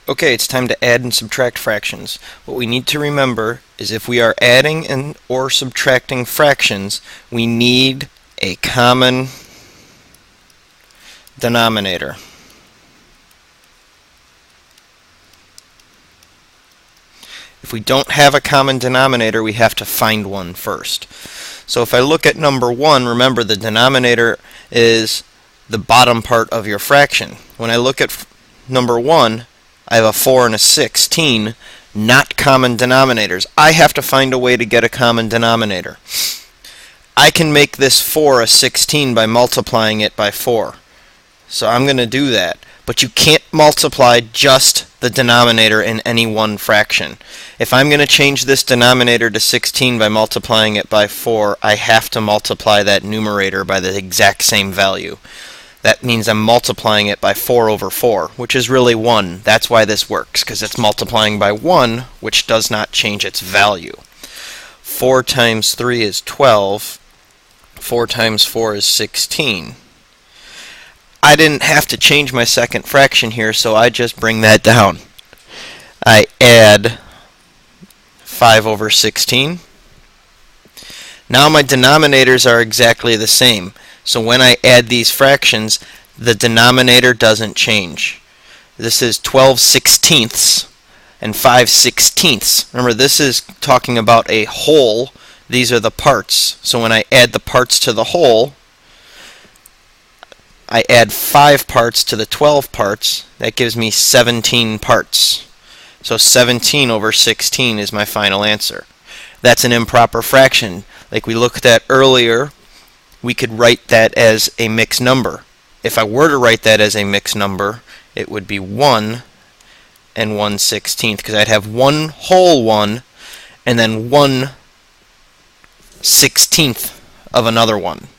Okay, it's time to add and subtract fractions. What we need to remember is if we are adding and or subtracting fractions, we need a common denominator. If we don't have a common denominator, we have to find one first. So if I look at number 1, remember the denominator is the bottom part of your fraction. When I look at number 1, I have a 4 and a 16, not common denominators. I have to find a way to get a common denominator. I can make this 4 a 16 by multiplying it by 4. So I'm going to do that. But you can't multiply just the denominator in any one fraction. If I'm going to change this denominator to 16 by multiplying it by 4, I have to multiply that numerator by the exact same value. That means I'm multiplying it by 4 over 4, which is really 1. That's why this works, because it's multiplying by 1, which does not change its value. 4 times 3 is 12. 4 times 4 is 16. I didn't have to change my second fraction here, so I just bring that down. I add 5 over 16. Now my denominators are exactly the same. So when I add these fractions, the denominator doesn't change. This is 12 sixteenths and 5 sixteenths. Remember, this is talking about a whole. These are the parts. So when I add the parts to the whole, I add 5 parts to the 12 parts. That gives me 17 parts. So 17 over 16 is my final answer. That's an improper fraction. Like we looked at earlier, we could write that as a mixed number. If I were to write that as a mixed number, it would be 1 and 1/16, because I'd have one whole one and then 1/16 of another one.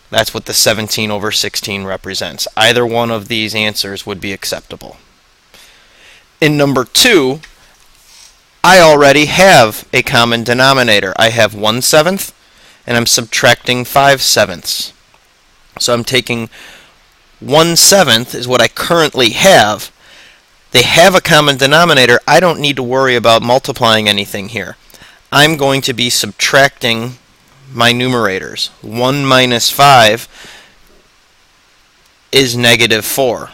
That's what the 17 over 16 represents. Either one of these answers would be acceptable. In number 2, I already have a common denominator. I have 1/7 and I'm subtracting 5/7. So I'm taking 1/7 is what I currently have. They have a common denominator. I don't need to worry about multiplying anything here. I'm going to be subtracting my numerators. 1 minus 5 is negative 4.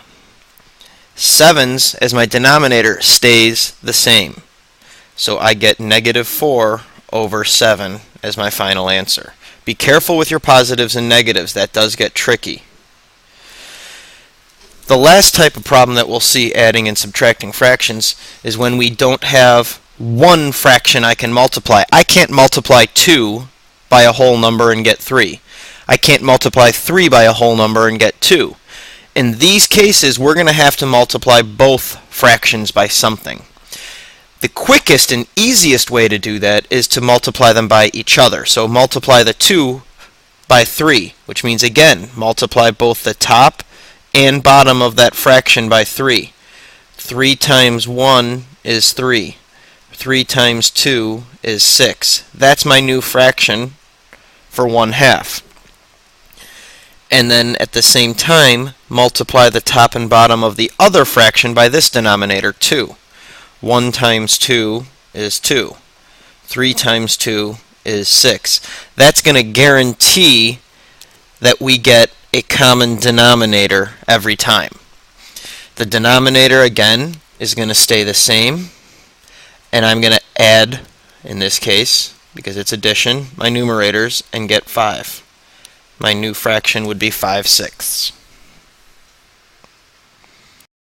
7s as my denominator stays the same. So I get negative 4 over 7 as my final answer. Be careful with your positives and negatives. That does get tricky. The last type of problem that we'll see adding and subtracting fractions is when we don't have one fraction I can multiply. I can't multiply 2 by a whole number and get 3. I can't multiply 3 by a whole number and get 2. In these cases, we're going to have to multiply both fractions by something. The quickest and easiest way to do that is to multiply them by each other. So multiply the 2 by 3, which means, again, multiply both the top and bottom of that fraction by 3. 3 times 1 is 3. 3 times 2 is 6. That's my new fraction for 1/2. And then at the same time, multiply the top and bottom of the other fraction by this denominator, 2. 1 times 2 is 2. 3 times 2 is 6. That's going to guarantee that we get a common denominator every time. The denominator, again, is going to stay the same. And I'm going to add, in this case, because it's addition, my numerators and get 5. My new fraction would be 5/6.